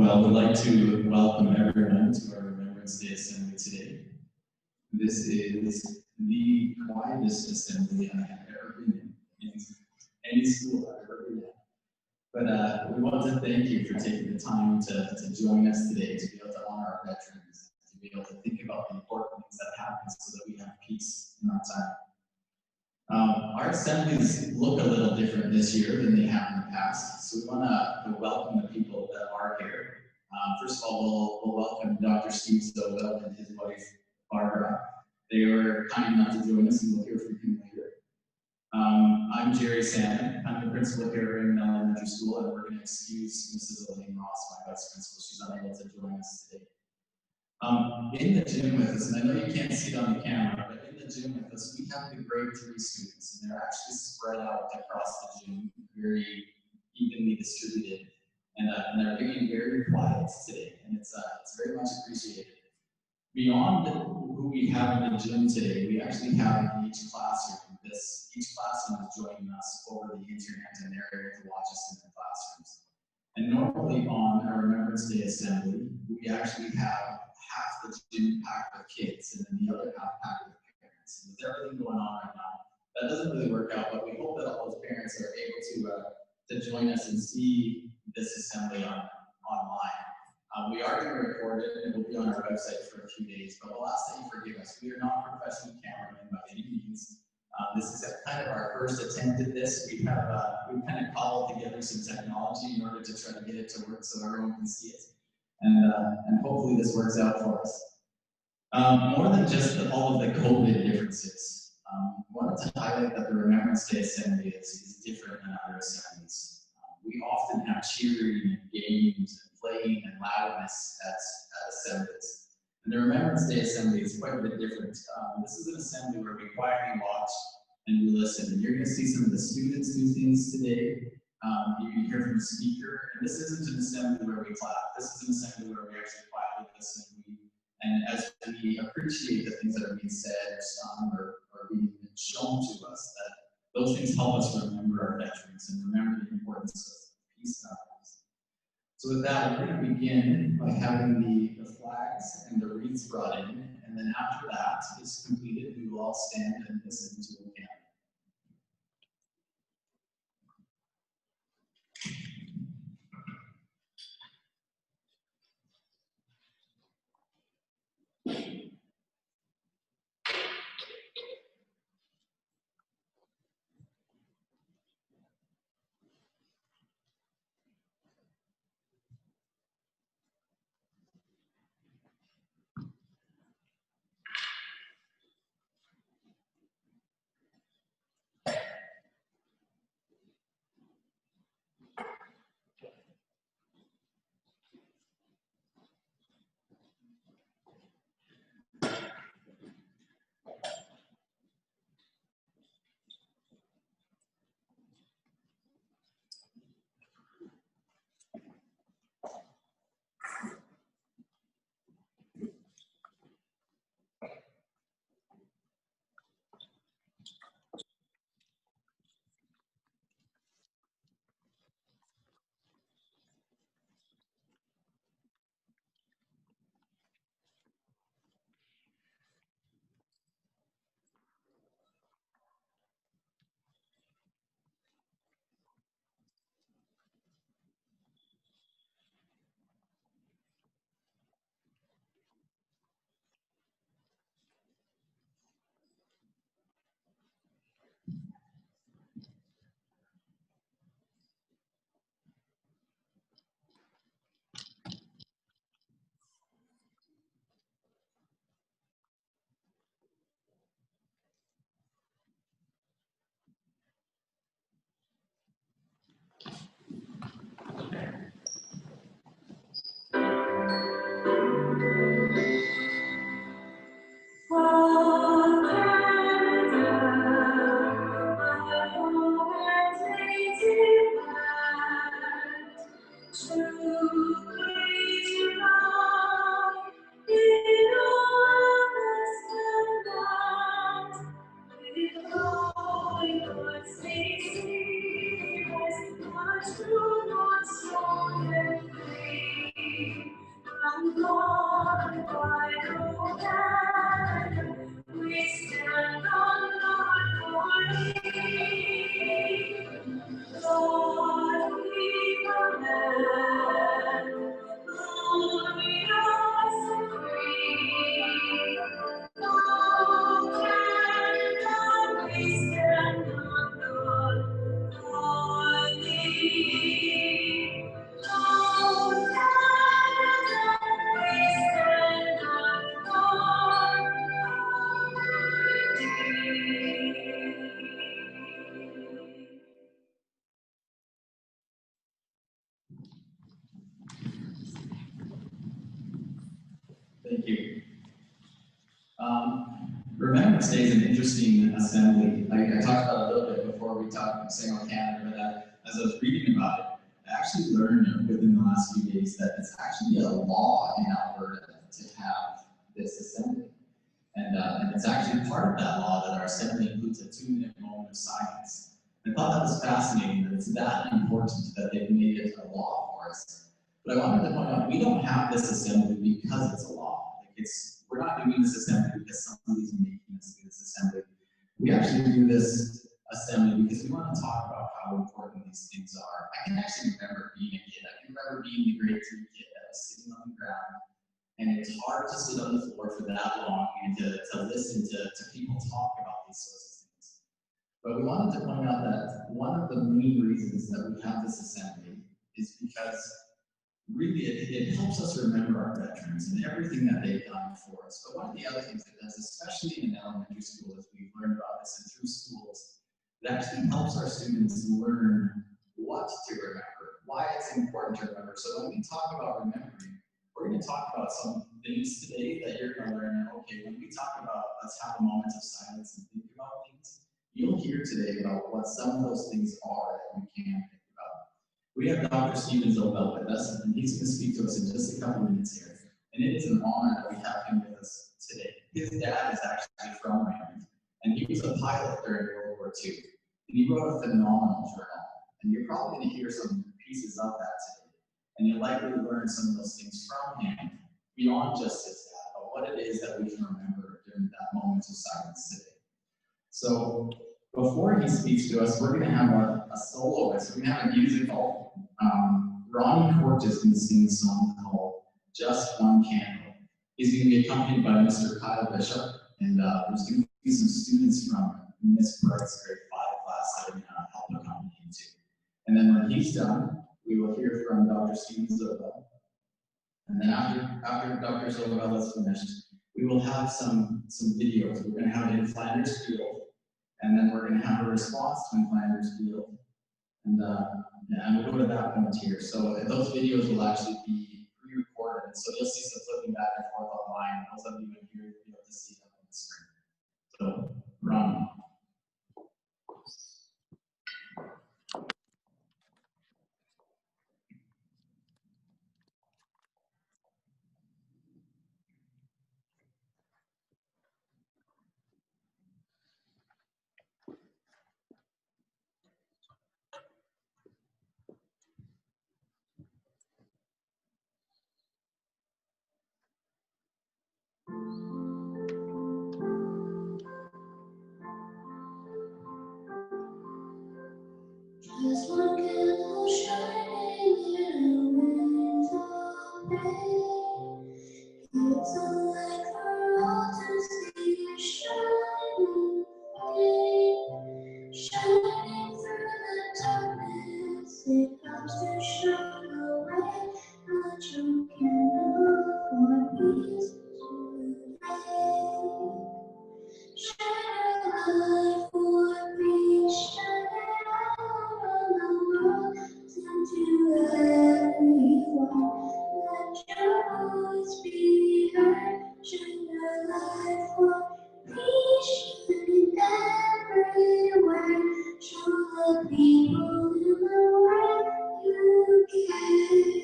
Well, we'd like to welcome everyone to our Remembrance Day Assembly today. This is the quietest assembly I have ever been in any school I've ever been in. But we want to thank you for taking the time to join us today, to be able to honor our veterans, to be able to think about the important things that happen so that we have peace in our time. Our assemblies look a little different this year than they have in the past, so we want to welcome the people that are here. First of all, we'll welcome Dr. Steve Stovell and his wife, Barbara. They were kind enough to join us, and we'll hear from him later. I'm Jerry Salmon. I'm the principal here in elementary school, and we're going to excuse Mrs. Elaine Ross, my vice principal. She's unable to join us today. In the gym with us, and I know you can't see it on the camera, but in the gym with us, we have the grade 3 students, and they're actually spread out across the gym, very evenly distributed, and they're being very quiet today, and it's very much appreciated. Beyond who we have in the gym today, we actually have in each classroom, each classroom is joining us over the internet, and they're able to watch us in their classrooms. And normally on our Remembrance Day Assembly, we actually have half the gym packed with kids and then the other half packed with parents. And with everything going on right now, that doesn't really work out, but we hope that all those parents are able to join us and see this assembly online. We are going to record it, and it will be on our website for a few days, but we'll ask that you forgive us. We are not professional cameramen by any means. This is kind of our first attempt at this. We've kind of cobbled together some technology in order to try to get it to work so everyone can see it. And hopefully this works out for us. More than just all of the COVID differences, I wanted to highlight that the Remembrance Day Assembly is different than other assemblies. We often have cheering and games and playing and loudness at assemblies. And the Remembrance Day Assembly is quite a bit different. This is an assembly where we quietly watch and we listen. And you're going to see some of the students do things today. You can hear from the speaker. And this isn't an assembly where we clap. This is an assembly where we actually quietly listen. And as we appreciate the things that are being said or sung or being shown to us, that those things help us remember our veterans and remember the importance of peace in our lives. So with that, we're going to begin by having the flags and the wreaths brought in, and then after that is completed, we will all stand and listen to a hymn. Remembrance Day is an interesting assembly. I talked about it a little bit before we sang about Canada, but as I was reading about it, I actually learned within the last few days that it's actually a law in Alberta to have this assembly. And it's actually part of that law that our assembly includes a 2-minute moment of silence. I thought that was fascinating, that it's that important that they've made it a law for us. But I wanted to point out, we don't have this assembly because it's a law. We're not doing this assembly because somebody's making us do this assembly. We actually do this assembly because we want to talk about how important these things are. I can actually remember being a kid. I can remember being the grade 3 kid that was sitting on the ground. And it's hard to sit on the floor for that long and to listen to people talk about these sorts of things. But we wanted to point out that one of the main reasons that we have this assembly is because really it helps us remember our veterans and everything that they've done for us. But one of the other things it does, especially in elementary school, as we've learned about this and through schools, it actually helps our students learn what to remember, why it's important to remember. So when we talk about remembering, we're going to talk about some things today that you're going to learn. Okay, when we talk about let's have a moment of silence and think about things, you'll hear today about what some of those things are that we can think about. We have Dr. Stephen Zobel with us, and he's going to speak to us in just a couple minutes here. And it is an honor that we have him with us today. His dad is actually from Raymond, and he was a pilot during World War II. And he wrote a phenomenal journal, and you're probably going to hear some pieces of that today. And you'll likely learn some of those things from him, beyond just his dad, but what it is that we can remember during that moment of silence today. So before he speaks to us, we're going to have a soloist. We're going to have a musical. Ronnie Court is going to sing a song called Just One Candle. He's going to be accompanied by Mr. Kyle Bishop, and there's going to be some students from Miss Bright's grade 5 class that are going to help accompany him too. And then when he's done, we will hear from Dr. Stephen Zobel. And then after Dr. Zobel is finished, we will have some videos. We're going to have it in Flanders Field, and then we're going to have a response to in Flanders Field. And we'll go to that point here. So those videos will actually be pre-recorded. So you'll see some flipping back and forth online. Those of you in here will be able to see them on the screen. So, Ron. Just one candle shining in a window pane gives a light for all to see, shining flame, shining through the darkness. It helps to show the way. Light your candle for peace today. Shine a light for peace, shine it out on the world, send to everyone. Let your voice be heard. Shine a light for peace, shine everywhere. Show the people in the world you care.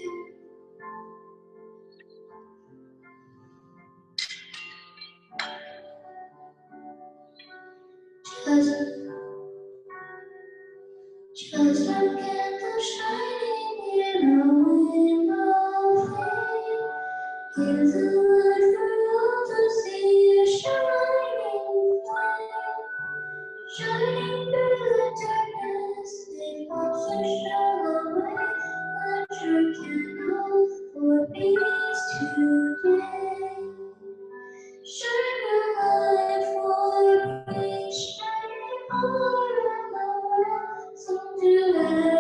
Just one candle shining in a window pane gives a light for all to see, shining flame, shining through the darkness. It helps to show the way. Light your candle for peace today. Shine a light for peace, shining all around the world, song to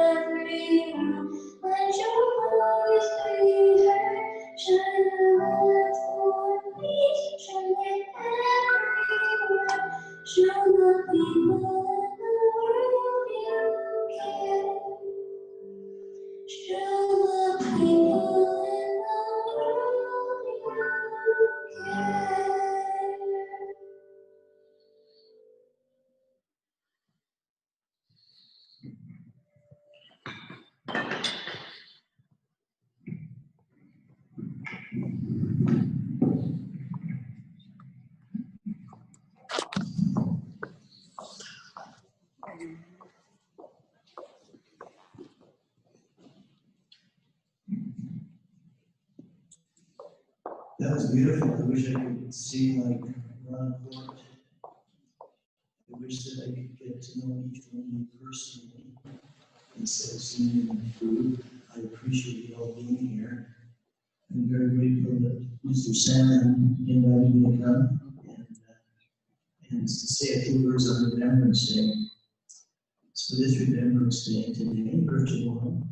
everyone. Let your voice be heard. Shine a light for peace, shining everywhere. Show the people in the world you care. Show the people in the world you care. That was beautiful. I wish I could see like Ron Court. I wish that I could get to know each one of you personally instead of seeing them through. I appreciate you all being here. I'm very grateful that Mr. Salmon invited me to come and to say a few words on Remembrance Day. So this Remembrance Day today, virtual,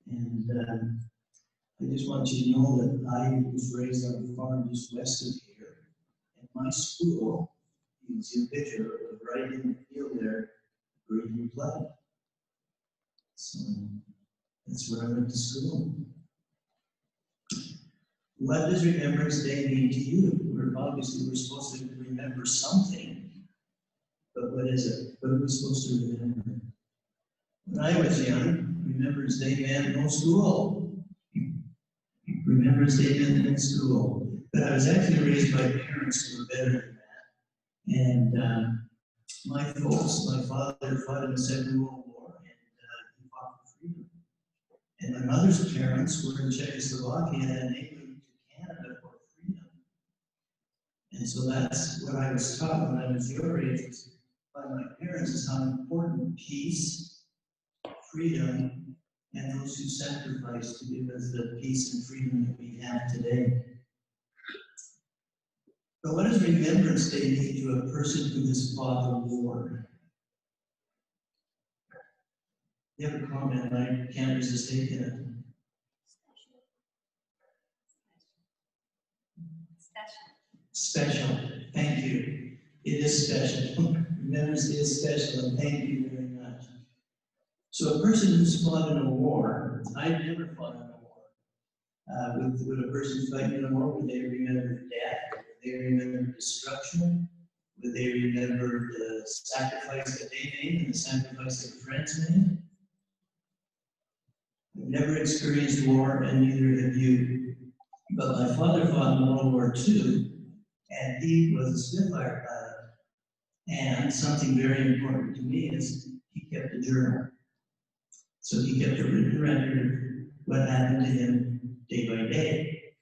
and I just want you to know that I was raised on a farm just west of here, and my school, you can see a picture, was right in the field there where you play. So that's where I went to school. What does Remembrance Day mean to you? Obviously we're supposed to remember something, but what is it? What are we supposed to remember? When I was young, Remembrance Day meant no school. Remembrance Day meant no school. But I was actually raised by parents who were better than that. And my folks, my father fought in the Second World War, and he fought for freedom. And my mother's parents were in Czechoslovakia and they moved to Canada for freedom. And so that's what I was taught when I was your age by my parents, is how important peace, freedom, and those who sacrificed to give us the peace and freedom that we have today. But what does Remembrance Day mean to a person who has fought a war? You have a comment, I can't resist taking it. Special. Thank you. It is special. Remembrance Day is special, and thank you very much. So a person who's fought in a war, I've never fought in a war. Would a person fight in a war, would they remember death? Would they remember destruction? Would they remember the sacrifice that they made and the sacrifice that friends made? I've never experienced war, and neither have you. But my father fought in World War II, and he was a Spitfire pilot. And something very important to me is he kept a journal. So he kept a written record of what happened to him day by day.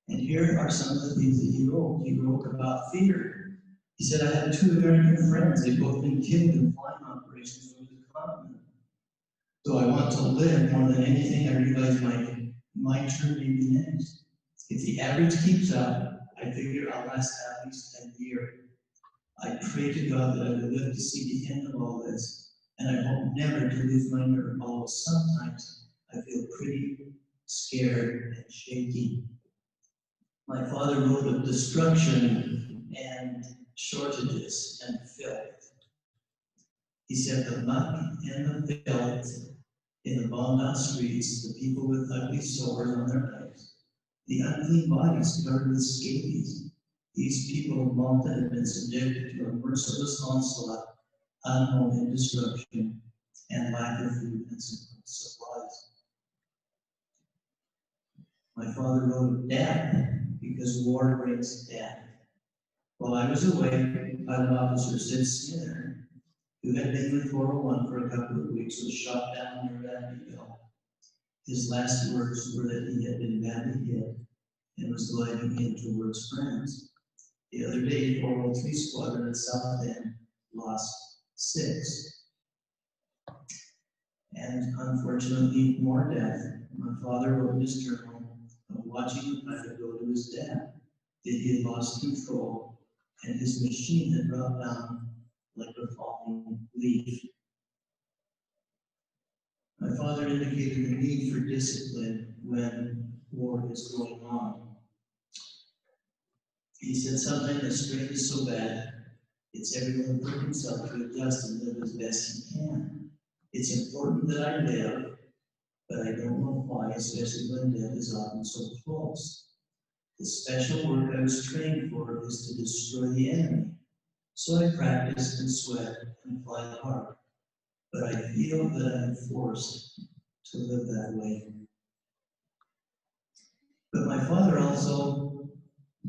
And here are some of the things that he wrote. He wrote about fear. He said, I have two American friends. They've both been killed in flying operations over the continent. So I want to live more than anything. I realize my turn may be next. If the average keeps up, I figure I'll last at least a year. I pray to God that I will live to see the end of all this, and I hope never to lose my nerve, although sometimes I feel pretty scared and shaky. My father wrote of destruction and shortages and filth. He said the muck and the filth in the bombed-out streets, the people with ugly sores on their legs, the unclean bodies covered with scabies. These people of Malta had been subjected to a merciless onslaught, unhope and destruction, and lack of food and supplies. My father wrote of death because war brings death. While I was away, pilot officer Sid Smither, who had been with 401 for a couple of weeks, was shot down near Abbeville. His last words were that he had been badly hit and was gliding in towards France. The other day, 403 Squadron at South End lost 6. And unfortunately, more death. My father wrote in his journal of watching the pilot go to his death, that he had lost control and his machine had dropped down like a falling leaf. My father indicated the need for discipline when war is going on. He said, sometimes the strain is so bad, it's everyone for himself to adjust and live as best he can. It's important that I live, but I don't know why, especially when death is often so close. The special work I was trained for is to destroy the enemy. So I practice and sweat and fly hard. But I feel that I'm forced to live that way. But my father also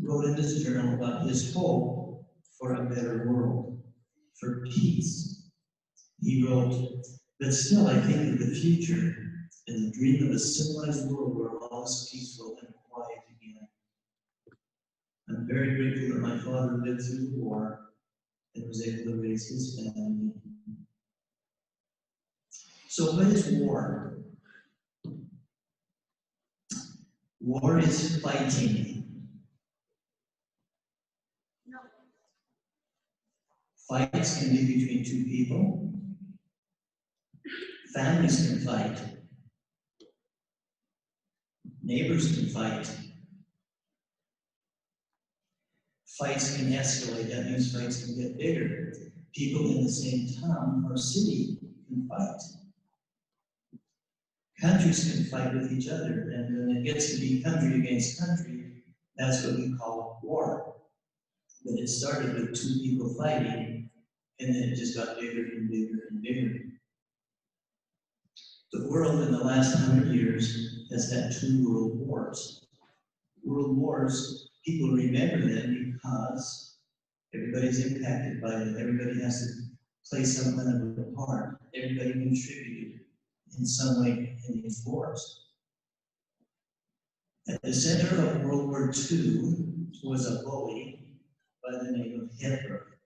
wrote in his journal about his hope for a better world, for peace. He wrote, "But still I think of the future and the dream of a civilized world where all is peaceful and quiet again. I'm very grateful that my father lived through the war and was able to raise his family." So what is war? War is fighting. Fights can be between two people. Families can fight. Neighbors can fight. Fights can escalate. That means fights can get bigger. People in the same town or city can fight. Countries can fight with each other, and when it gets to be country against country, that's what we call war. But it started with two people fighting, and then it just got bigger and bigger and bigger. The world in the last 100 years has had 2 world wars. World wars, people remember them because everybody's impacted by them. Everybody has to play some kind of a part. Everybody contributed in some way in these wars. At the center of World War II was a bully by the name of Hitler.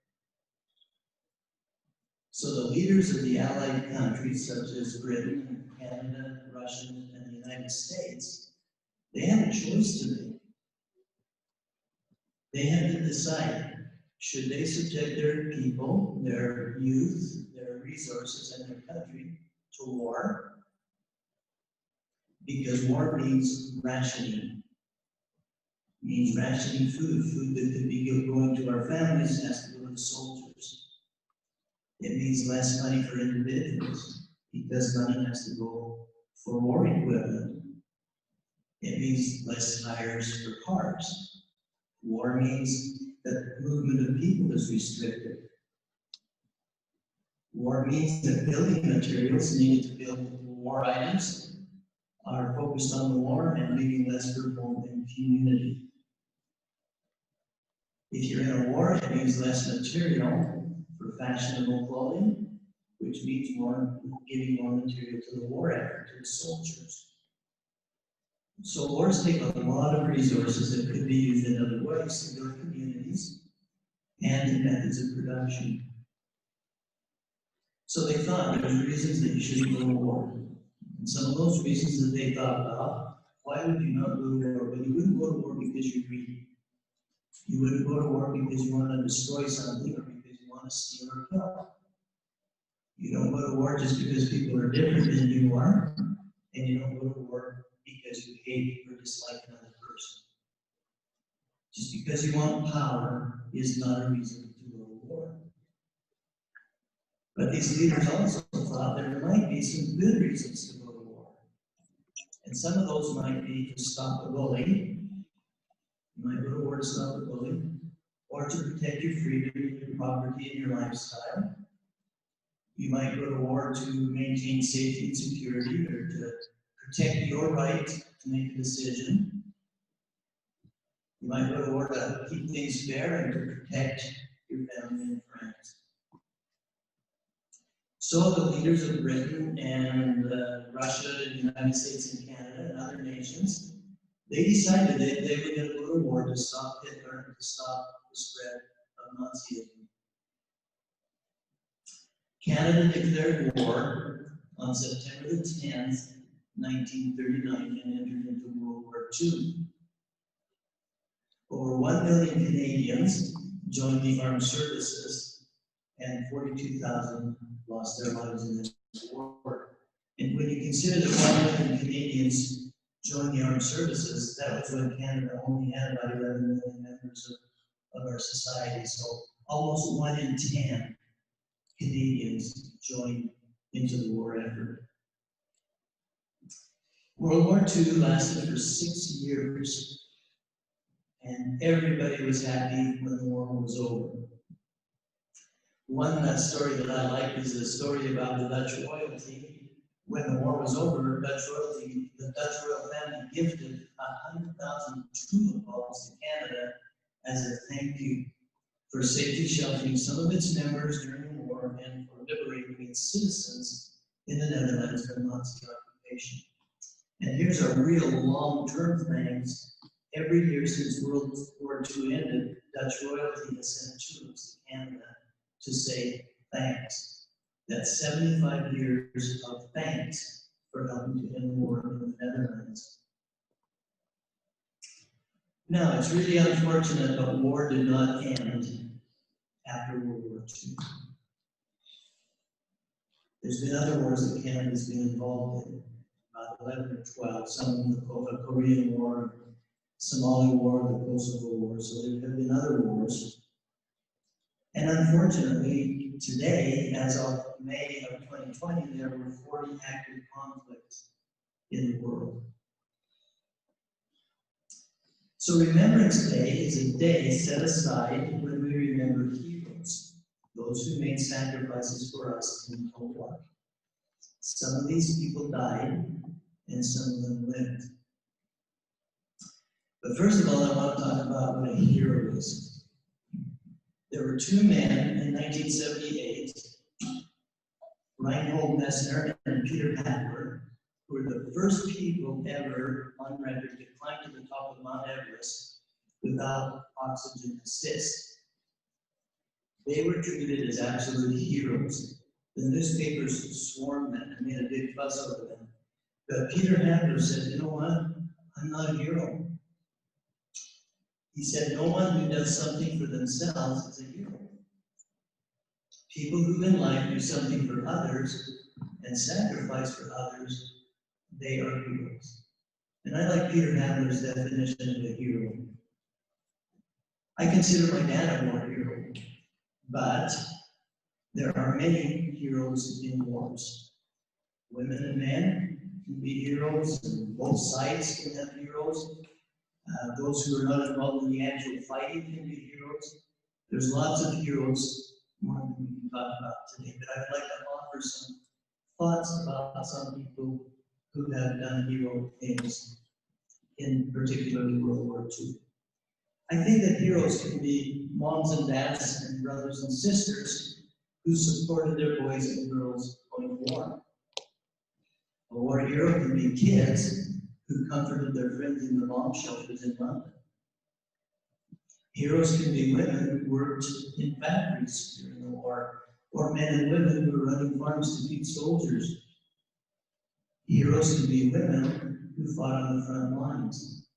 So the leaders of the Allied countries, such as Britain, Canada, Russia, and the United States, they had a choice to make. They had to decide, should they subject their people, their youth, their resources, and their country to war? Because war means rationing. It means rationing food. Food that could be going to our families has to go to the soldiers. It means less money for individuals because money has to go for war equipment. It means less tires for cars. War means that movement of people is restricted. War means that building materials needed to build war items are focused on the war and leaving less for home and community. If you're in a war, it means less material for fashionable clothing, which means giving more material to the war effort, to the soldiers. So wars take a lot of resources that could be used in other ways to build communities and in methods of production. So they thought there were reasons that you shouldn't go to war. And some of those reasons that they thought about, why would you not go to war? Well, you wouldn't go to war because you're greedy. You wouldn't go to war because you want to destroy something or because you want to steal or kill. You don't go to war just because people are different than you are, and you don't go to war because you hate or dislike another person. Just because you want power is not a reason to go to war. But these leaders also thought there might be some good reasons to go to war. And some of those might be to stop a bully. You might go to war to stop a bully, or to protect your freedom, your property, and your lifestyle. You might go to war to maintain safety and security, or to protect your right to make a decision. You might go to war to keep things fair and to protect your family and friends. So the leaders of Britain and Russia, the United States and Canada and other nations, they decided that they were going to go to war to stop Hitler and to stop the spread of Nazism. Canada declared war on September the 10th, 1939, and entered into World War II. Over 1 million Canadians joined the armed services, and 42,000 lost their lives in this war. And when you consider that 1 million Canadians joined the armed services, that was when Canada only had about 11 million members of our society. So almost 1 in 10 Canadians joined into the war effort. World War II lasted for 6 years, and everybody was happy when the war was over. One story that I like is the story about the Dutch royalty. When the war was over, the Dutch royal family gifted 100,000 tulip bulbs to Canada as a thank you for safely sheltering some of its members during the war and for liberating liberating its citizens in the Netherlands from Nazi occupation. And here's our real long-term thanks. Every year since World War II ended, Dutch royalty has sent tulips to Canada to say thanks. That's 75 years of thanks for helping to end the war in the Netherlands. Now, it's really unfortunate, but war did not end after World War II. There's been other wars that Canada's been involved in, about 11 or 12, some of them the Korean War, Somali War, the Kosovo War, so there have been other wars. And unfortunately, today, as of May of 2020, there were 40 active conflicts in the world. So Remembrance Day is a day set aside when we remember heroes, those who made sacrifices for us in the war. Some of these people died, and some of them lived. But first of all, I want to talk about what a hero is. There were two men in 1978, Reinhold Messner and Peter Hadler, who were the first people ever on record to climb to the top of Mount Everest without oxygen assist. They were treated as absolute heroes. The newspapers swarmed them and made a big fuss over them. But Peter Hadler said, you know what? I'm not a hero. He said, no one who does something for themselves is a hero. People who in life do something for others and sacrifice for others, they are heroes. And I like Peter Hadler's definition of a hero. I consider my dad a war hero, but there are many heroes in wars. Women and men can be heroes, and both sides can have heroes. Those who are not involved in the actual fighting can be heroes. There's lots of heroes, more than we can talk about today, but I'd like to offer some thoughts about some people who have done hero things, in particularly World War II. I think that heroes can be moms and dads and brothers and sisters who supported their boys and girls going to war. A war hero can be kids who comforted their friends in the bomb shelters in London. Heroes can be women who worked in factories during the war, or men and women who were running farms to feed soldiers. Heroes can be women who fought on the front lines,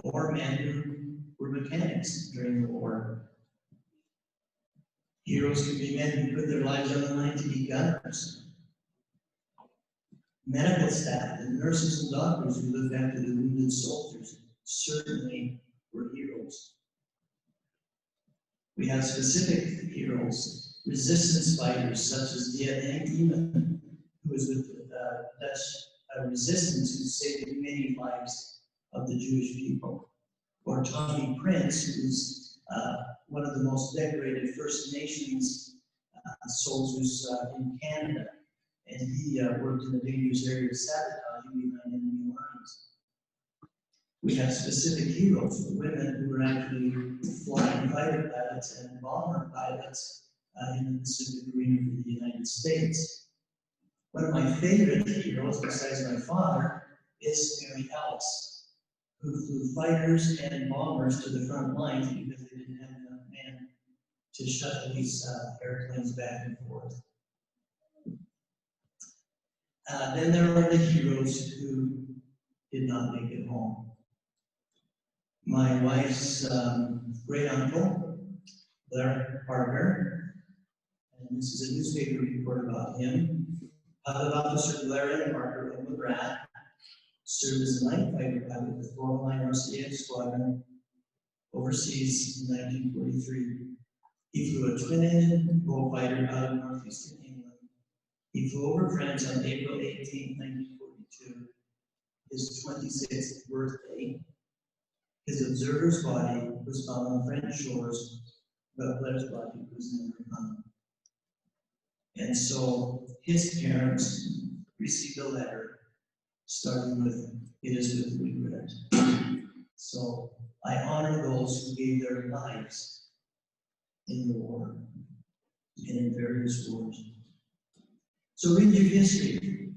or men who were mechanics during the war. Heroes can be men who put their lives on the line to be gunners. Medical staff and nurses and doctors who looked after the wounded soldiers certainly were heroes. We have specific heroes, resistance fighters such as Viet Minh, who was with the Dutch resistance who saved many lives of the Jewish people, or Tommy Prince, who's one of the most decorated First Nations soldiers in Canada. And he worked in the dangerous area of sabotaging behind enemy lines. We have specific heroes, women who were actually flying fighter pilots and bomber pilots in the Pacific arena for the United States. One of my favorite heroes, besides my father, is Mary Ellis, who flew fighters and bombers to the front lines because they didn't have enough men to shuttle these airplanes back and forth. Then there are the heroes who did not make it home. My wife's great uncle, Blair Parker, and this is a newspaper report about him. Pilot Officer Blair Parker of McGrath served as a night fighter pilot with 409 RCA Squadron overseas in 1943. He flew a twin-engine bullfighter out of northeastern England. He flew over France on April 18, 1942, his 26th birthday. His observer's body was found on French shores, but Blair's body was never found. And so his parents received a letter starting with, "It is with regret." So I honor those who gave their lives in the war. and in various wars. So read your history.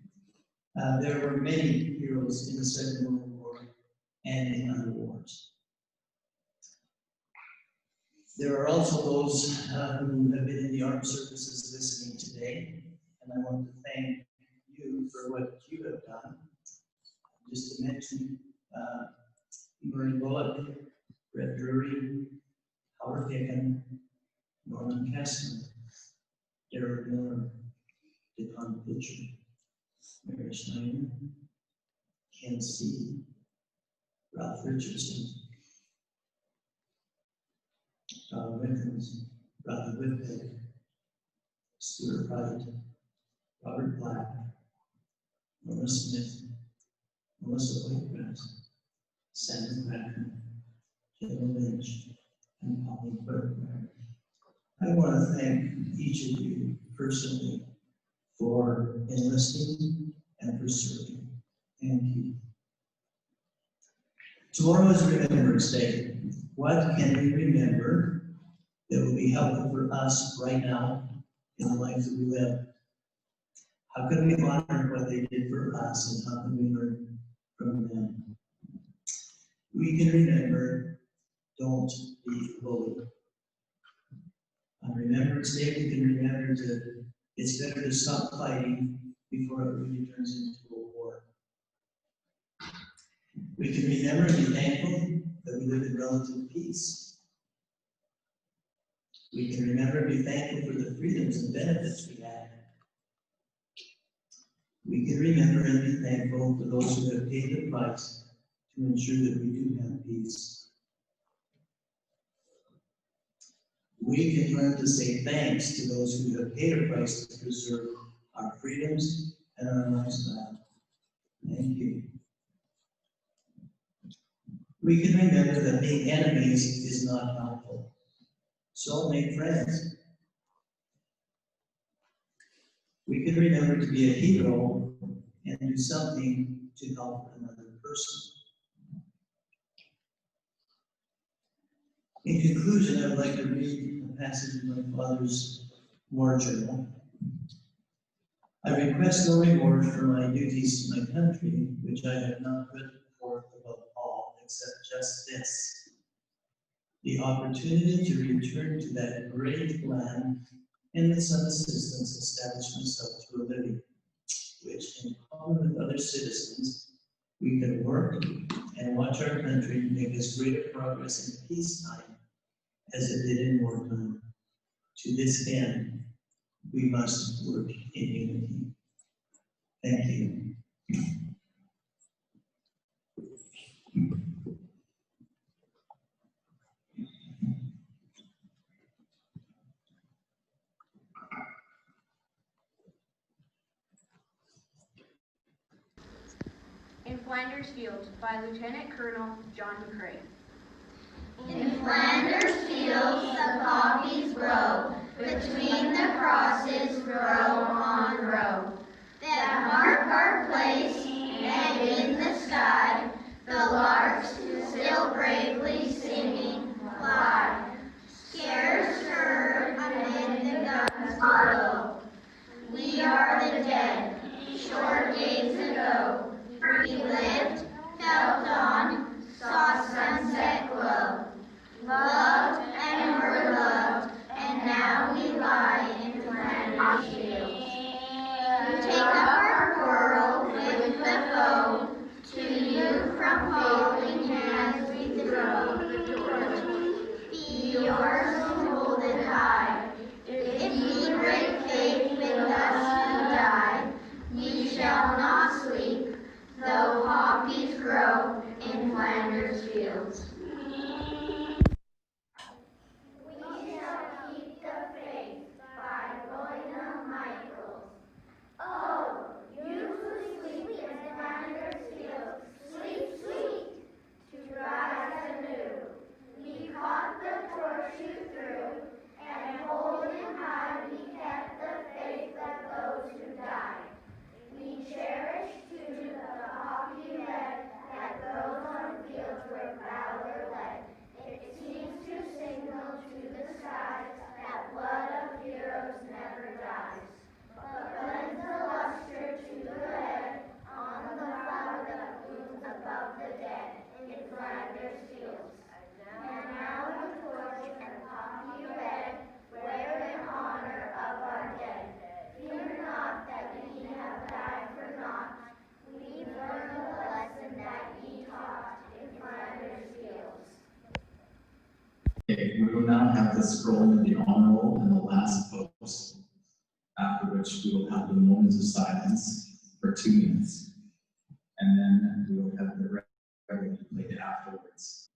There were many heroes in the Second World War and in other wars. There are also those who have been in the armed services listening today, and I want to thank you for what you have done. Just to mention Murray Bullock, Brett Drury, Howard Dickin, Norman Kessler, Derek Miller, DeCon Pitcher, Mary Schneider, Ken C., Ralph Richardson, Don Wickens, Rodney Whitbeck, Stuart Wright, Robert Black, Nora Smith, Melissa Whitegrass, Sam Cracker, Jill Lynch, and Polly Bergman. I want to thank each of you personally for enlisting and for serving. Thank you. Tomorrow is Remembrance Day. What can we remember that will be helpful for us right now in the life that we live? How can we honor what they did for us, and how can we learn from them? We can remember, don't be a bully. On Remembrance Day, we can remember that it's better to stop fighting before it really turns into a war. We can remember and be thankful that we live in relative peace. We can remember and be thankful for the freedoms and benefits we have. We can remember and be thankful for those who have paid the price to ensure that we do have peace. We can learn to say thanks to those who have paid a price to preserve our freedoms and our lifestyle. Thank you. We can remember that being enemies is not helpful. So make friends. We can remember to be a hero and do something to help another person. In conclusion, I would like to read a passage in my father's war journal. I request no reward for my duties to my country, which I have not put forth above all, except just this: the opportunity to return to that great land and with some assistance establish myself to a living, which in common with other citizens, we can work and watch our country make as greater progress in peacetime as it did in wartime. To this end, we must work in unity. Thank you. In Flanders Fields by Lieutenant Colonel John McCrae. In Flanders Fields the poppies grow, between the crosses row on row, that mark our place, and in the sky the larks, still bravely singing, fly, scarce heard amid the guns below. We are the dead, short days ago, we lived, felt on, saw sunset glow, loved and were loved, and now we lie the scrolling of the honor roll in the last post, after which we will have the moment of silence for 2 minutes. And then we will have the record played afterwards.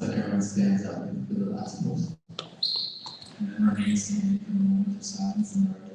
So everyone stands up for the last post. And then remain standing for a moment of silence and prayer.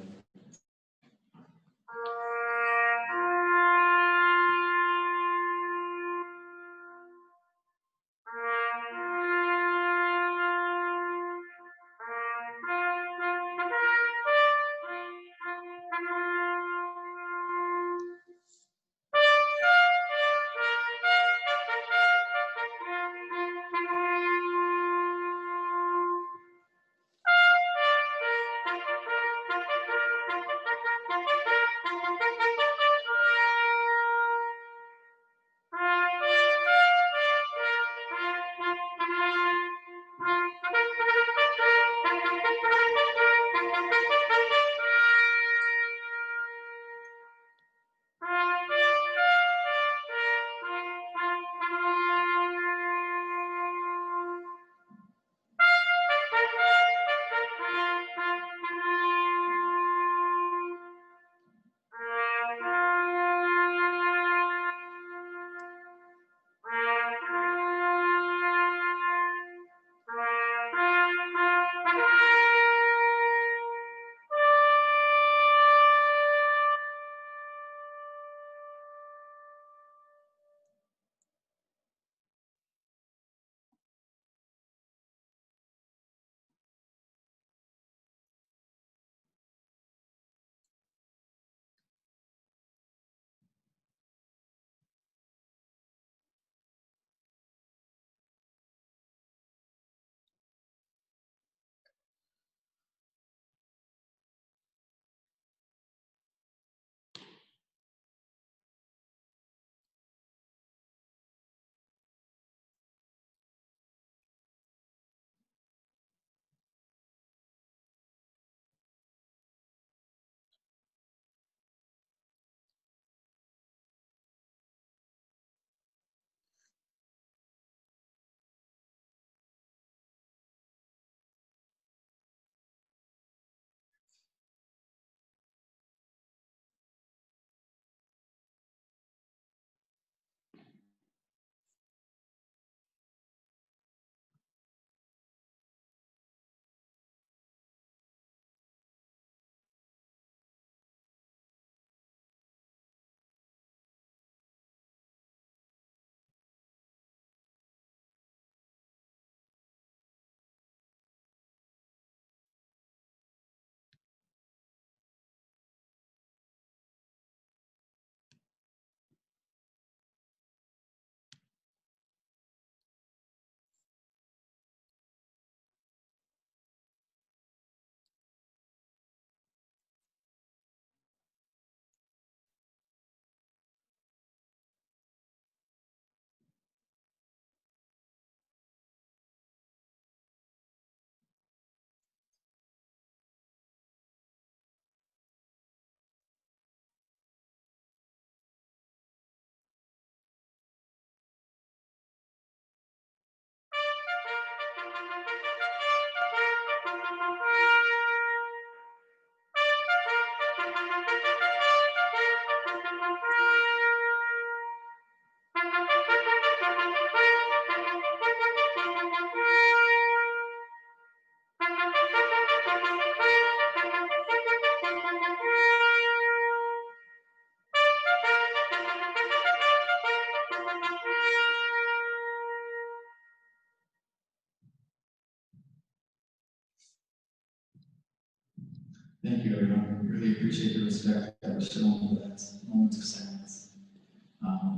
Thank you, everyone. Really appreciate the respect that was shown for that moment of silence.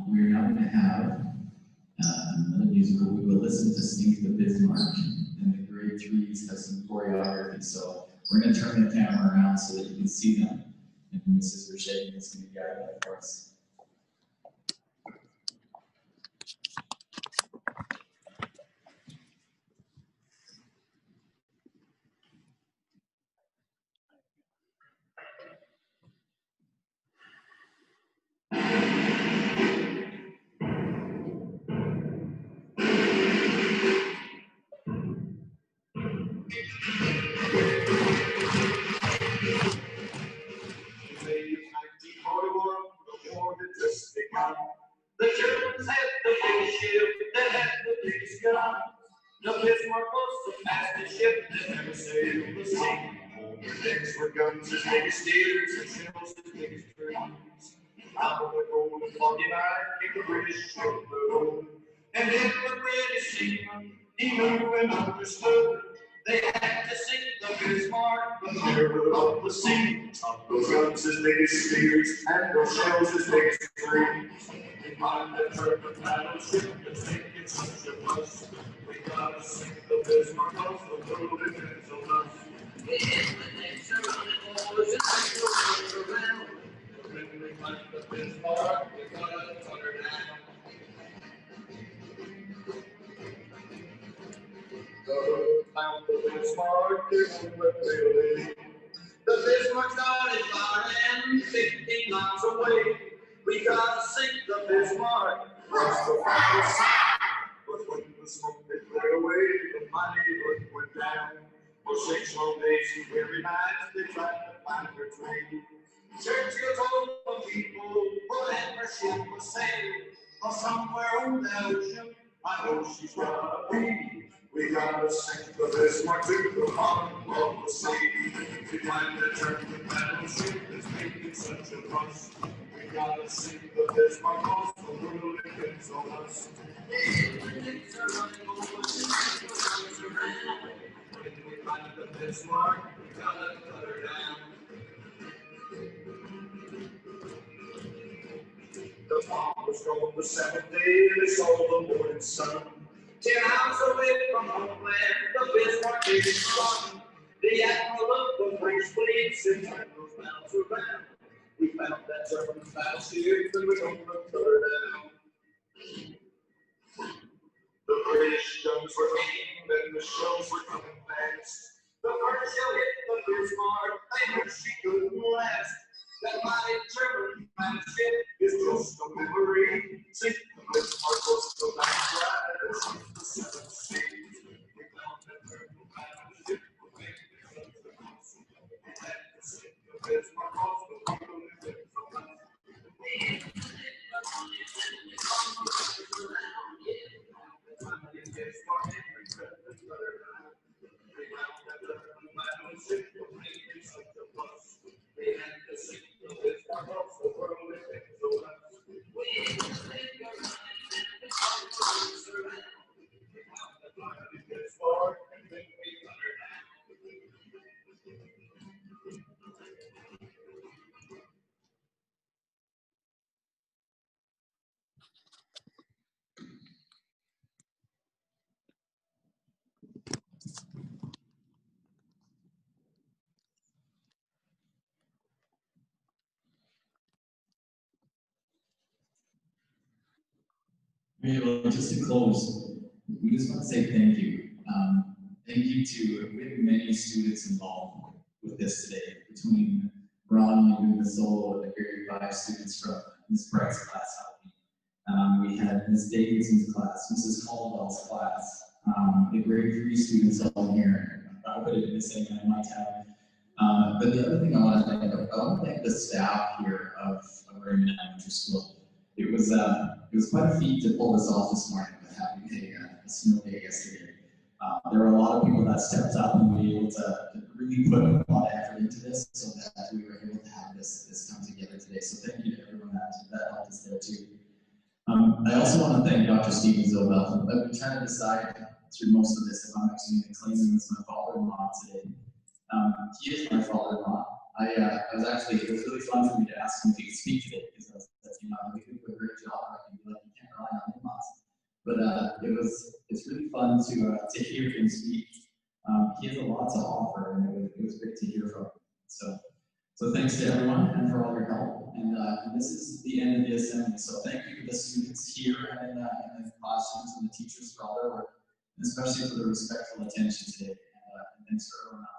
We are now going to have another musical. We will listen to Sneak the Bismarck, and the grade threes have some choreography. So we're going to turn the camera around so that you can see them. And Mrs. Rochette is going to guide that for us. The Germans had the biggest ship that had the biggest gun. The Bismarck was the fastest ship that ever sailed the sea. Over decks were guns as big as steers and shells as big as trees. Out of the cold and foggy night came the British ship below. And if the British seaman, he knew and understood, they had to sink the Bismarck, the terror of the sea. Those guns as big as spears and those shells as big as trees. We find that German battleship that's making such a fuss. We gotta sink the Bismarck, cause the world depends on us. We hit the necks around the walls and I go around. When we find the Bismarck, we gotta cut her down. Found the Bismarck, they won't let me leave. The Bismarck's got it flying 15 miles away. We gotta sink the Bismarck, cross the final sea. But when the smoke had cleared away, the mighty hood went down. For 6 long days and weary nights, they tried to find her train. Churchill told the people, whatever ship was sailing, or somewhere on the ocean, I know she's gotta be. We gotta sink the Bismarck to the bottom of the sea. We find the German battleship that's making such a fuss. We gotta sink the Bismarck, cause the world depends on us. The necks are running over, the guns around. When we find the Bismarck, we gotta cut her down. The bomb was thrown the 7th day, they saw the morning sun. 10 hours away from homeland, the Bismarck didn't run. The admiral of the French fleet sent those bounds around. We found that German battleship and we're gonna cut her down. The British guns were aimed and the shells were coming fast. The first shell hit the Bismarck, they knew she couldn't last. That mighty German battleship is just a memory. Sink the Bismarck was the last ride and sink the 7th sea. We found that German battleship was making such a fuss. We had to sink the Bismarck cause the world depends on us. We hit the Bismarck on it and we come around, yeah. The mighty Bismarck and we cut the cutter down. We found that German battleship was making such a fuss. We had to sink the Bismarck cause the world depends on us. We hit the Bismarck and we come around. We found that mighty Bismarck and then we cut her down. Okay, well, just to close, we just want to say thank you. Thank you to we have many students involved with this today, between Ron doing the solo and the grade 5 students from Ms. Bright's class. We had Ms. Davidson's class, Mrs. Caldwell's class, the grade 3 students all here, put it in the same way I might have. But the other thing I want to thank the staff here of Raymond Elementary School. It was quite a feat to pull this off this morning with having a snow day yesterday. There were a lot of people that stepped up and were able to really put a lot of effort into this so that we were able to have this come together today. So thank you to everyone that helped us there too. I also want to thank Dr. Stephen Zobel. I've been trying to decide through most of this if I'm actually going to claim him as my father-in-law today. He is my father-in-law. It was really fun for me to ask him if he could speak today because I was we can do a great job. I can be like, you can't rely on in-laws. But it's really fun to hear him speak. He has a lot to offer, and it was great to hear from him. So thanks to everyone and for all your help. And this is the end of the assembly. So thank you to the students here and in the classrooms and the teachers for all their work, and especially for the respectful attention today. And thanks for everyone else.